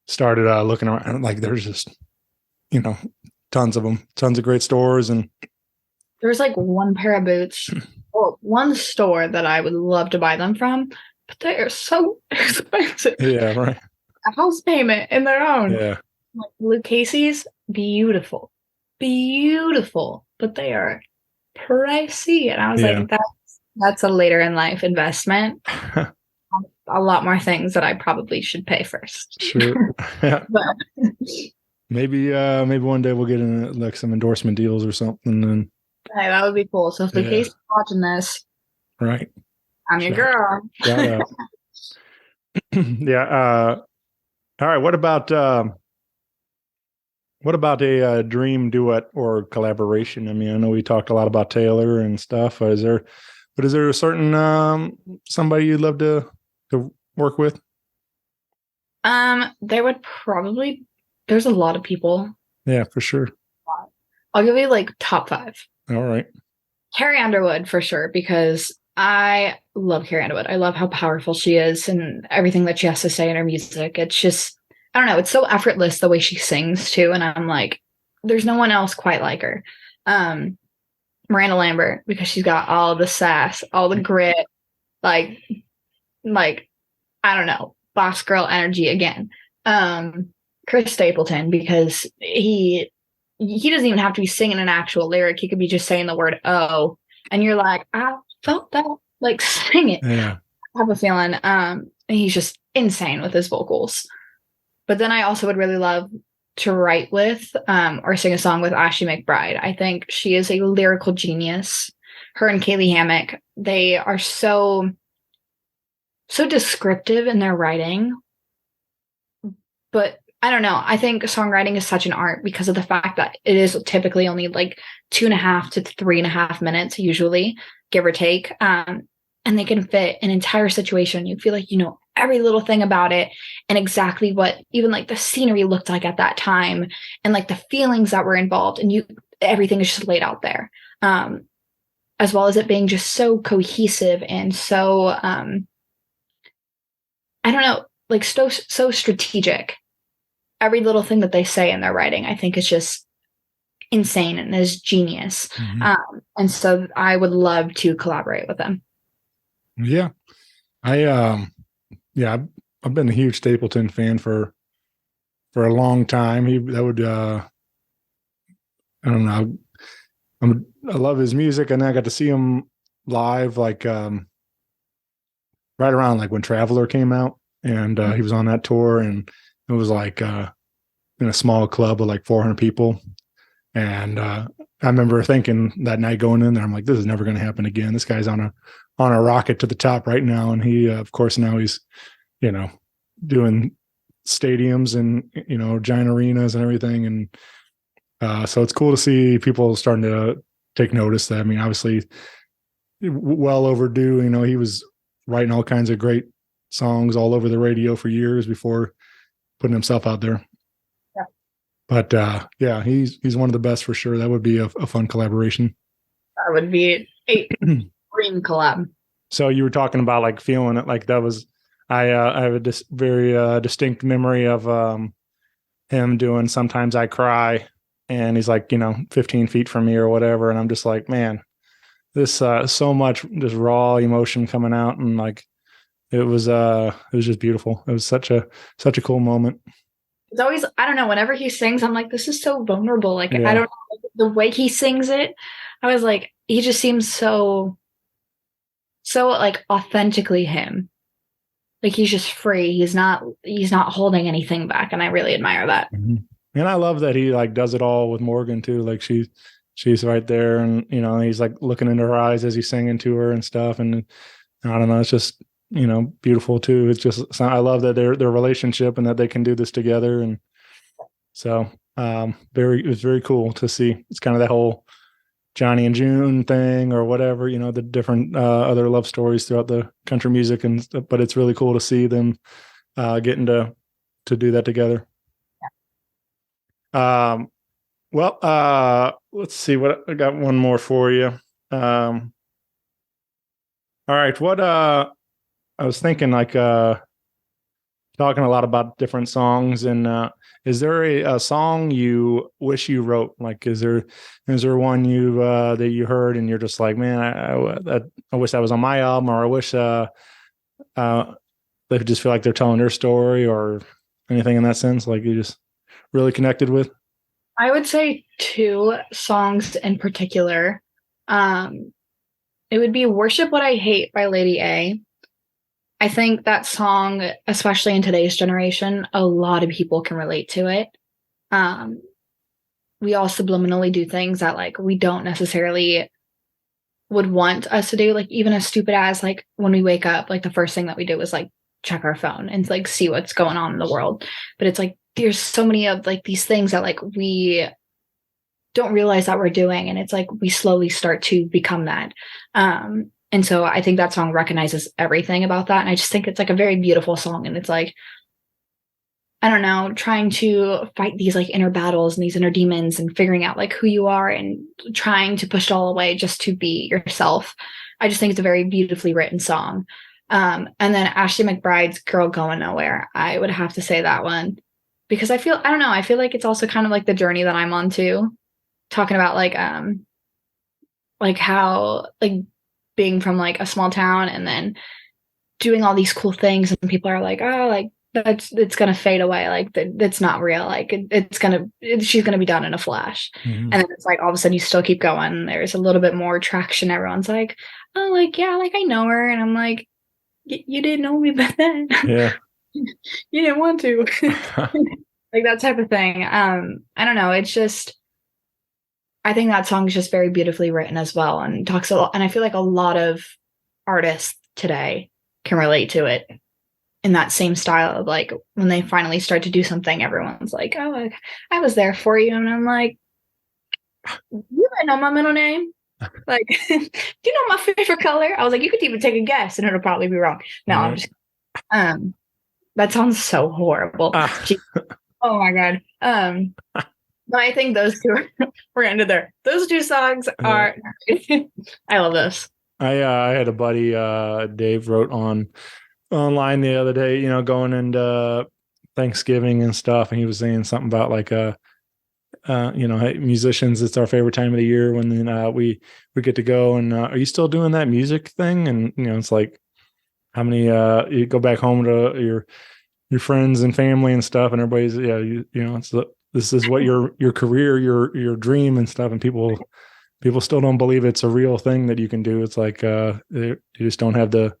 started looking around. Like there's just tons of them, tons of great stores, and There's like one pair of boots or one store that I would love to buy them from, but they are so expensive. yeah, right, A house payment in their own. yeah, Like Luke Casey's, beautiful, beautiful, but they are pricey. And I was Yeah. like, that's a later in life investment. A lot more things that I probably should pay first. sure. Yeah. But Maybe one day we'll get in like some endorsement deals or something. And hey, that would be cool. So if Luke Yeah. Casey's watching this, right, I'm your Shout- girl. shout out. Yeah. All right. What about a dream duet or collaboration? I mean, I know we talked a lot about Taylor and stuff. Is there a certain somebody you'd love to work with? There would probably, there's a lot of people. Yeah, for sure. I'll give you like top 5. All right. Carrie Underwood for sure, because I love Carrie Underwood. I love how powerful she is and everything that she has to say in her music. It's just, I don't know, it's so effortless the way she sings too. And I'm like, there's no one else quite like her. Miranda Lambert, because she's got all the sass, all the grit, like I don't know, boss girl energy again. Chris Stapleton, because he doesn't even have to be singing an actual lyric. He could be just saying the word "oh," and you're like, I felt that. Like, sing it. Yeah. I have a feeling. He's just insane with his vocals. But then I also would really love to write with or sing a song with Ashley McBride. I think she is a lyrical genius. Her and Kaylee Hammock, they are so descriptive in their writing. But I don't know. I think songwriting is such an art because of the fact that it is typically only like 2.5 to 3.5 minutes, usually, give or take. And they can fit an entire situation. You feel like you know every little thing about it and exactly what even like the scenery looked like at that time and like the feelings that were involved. And everything is just laid out there. As well as it being just so cohesive and so, I don't know, like so strategic. Every little thing that they say in their writing, I think is just insane and is genius. Mm-hmm. And so I would love to collaborate with them. Yeah. I've been a huge Stapleton fan for a long time. I don't know. I love his music, and I got to see him live, like right around like when Traveler came out, and he was on that tour, and it was like in a small club of like 400 people, and I remember thinking that night going in there, I'm like, this is never going to happen again. This guy's on a rocket to the top right now, and he, of course, now he's doing stadiums and giant arenas and everything, and so it's cool to see people starting to take notice. That, I mean, obviously, well overdue. He was writing all kinds of great songs all over the radio for years before putting himself out there. Yeah. But yeah, he's one of the best for sure. That would be a fun collaboration. That would be a dream collab. So you were talking about like feeling it, like that was. I have a very distinct memory of him doing "Sometimes I Cry," and he's like 15 feet from me or whatever, and I'm just like, man, this so much just raw emotion coming out, and like it was just beautiful. It was such a cool moment. It's always, I don't know, whenever he sings, I'm like, this is so vulnerable. Like, Yeah. I don't know, the way he sings it, I was like, he just seems so so like authentically him. Like he's just free. He's not holding anything back, and I really admire that. Mm-hmm. And I love that he like does it all with Morgan too. Like she's right there, and he's like looking into her eyes as he's singing to her and stuff. And I don't know, it's just beautiful too. It's just I love that their relationship and that they can do this together. And so it was very cool to see. It's kind of that whole Johnny and June thing or whatever, the different other love stories throughout the country music and stuff, but it's really cool to see them getting to do that together. Well, let's see what I got. One more for you. All right. What I was thinking, like talking a lot about different songs, and is there a song you wish you wrote? Like, is there one you that you heard and you're just like, man, I wish that was on my album, or I wish they just feel like they're telling their story, or anything in that sense, like you just really connected with? I would say 2 songs in particular. It would be Worship What I Hate by Lady A. I think that song, especially in today's generation, a lot of people can relate to it. We all subliminally do things that like we don't necessarily would want us to do. Like even as stupid as like when we wake up, like the first thing that we do is like check our phone and like see what's going on in the world. But it's like there's so many of like these things that like we don't realize that we're doing, and it's like we slowly start to become that. And so I think that song recognizes everything about that. And I just think it's like a very beautiful song. And it's like, I don't know, trying to fight these like inner battles and these inner demons and figuring out like who you are and trying to push it all away just to be yourself. I just think it's a very beautifully written song. And then Ashley McBride's Girl Going Nowhere. I would have to say that one because I feel like it's also kind of like the journey that I'm on too. Talking about like how like being from like a small town and then doing all these cool things, and people are like, oh, like it's gonna fade away, like that's not real, like she's gonna be done in a flash. Mm-hmm. And then it's like all of a sudden you still keep going, there's a little bit more traction, everyone's like, oh, like yeah, like I know her, and I'm like, you didn't know me back then. Yeah. You didn't want to. Like that type of thing. I don't know, it's just I think that song is just very beautifully written as well, and talks a lot. And I feel like a lot of artists today can relate to it in that same style of like when they finally start to do something, everyone's like, oh, I was there for you. And I'm like, you might know my middle name. Like, do you know my favorite color? I was like, you could even take a guess and it'll probably be wrong. No, I'm just, that sounds so horrible. Oh my God. But I think those 2 we're ended there. Those 2 songs are I love this. I had a buddy Dave wrote online the other day, going into Thanksgiving and stuff, and he was saying something about like hey, musicians, it's our favorite time of the year when we get to go, and are you still doing that music thing? And it's like how many you go back home to your friends and family and stuff, and everybody's it's this is what your career, your dream and stuff, and people still don't believe it's a real thing that you can do. It's like you just don't have the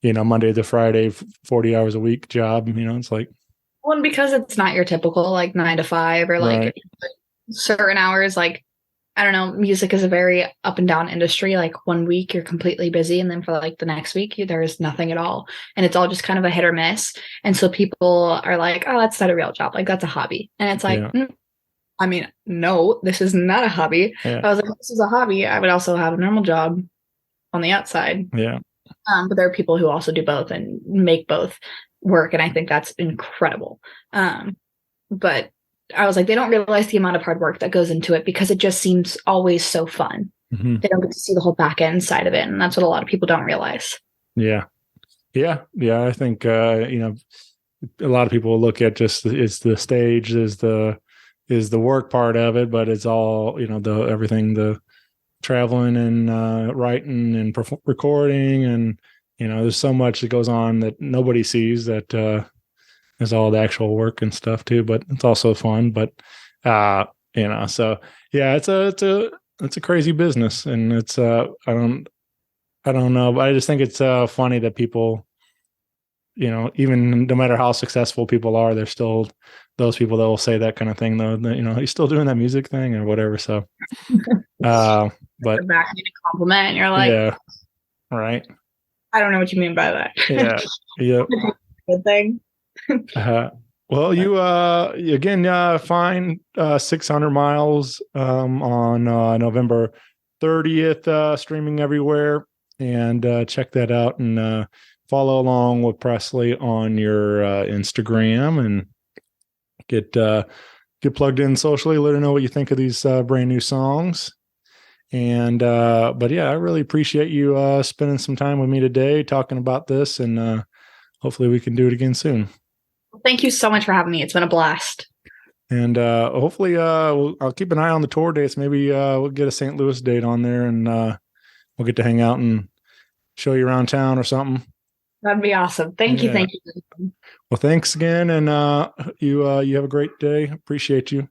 Monday to Friday 40 hours a week job. It's like, well, because it's not your typical like 9 to 5 or like right. certain hours. Like I don't know, music is a very up and down industry. Like one week you're completely busy, and then for like the next week there is nothing at all, and it's all just kind of a hit or miss. And so people are like, oh, that's not a real job, like that's a hobby. And it's like, I mean, no, this is not a hobby. If I was like, this is a hobby, I would also have a normal job on the outside. But there are people who also do both and make both work, and I think that's incredible. But I was like, they don't realize the amount of hard work that goes into it because it just seems always so fun. Mm-hmm. They don't get to see the whole back end side of it, and that's what a lot of people don't realize. Yeah. I think a lot of people look at just it's the stage is the work part of it, but it's all everything, the traveling and writing and recording, and there's so much that goes on that nobody sees that. Is all the actual work and stuff too, but it's also fun. But so yeah, it's a crazy business, and it's I don't know, but I just think it's funny that people, even no matter how successful people are, there's still those people that will say that kind of thing, though. That, he's still doing that music thing or whatever. So, but They're backing a compliment, and you're like, yeah, right. I don't know what you mean by that. Yeah, yep. Good thing. Well, you again find 600 miles on November 30th, streaming everywhere, and check that out and follow along with Presley on your Instagram and get plugged in socially. Let her know what you think of these brand new songs. And but yeah, I really appreciate you spending some time with me today talking about this, and hopefully we can do it again soon. Thank you so much for having me. It's been a blast. And hopefully I'll keep an eye on the tour dates. Maybe we'll get a St. Louis date on there, and we'll get to hang out and show you around town or something. That'd be awesome. Thank you. Well, thanks again, and you have a great day. Appreciate you.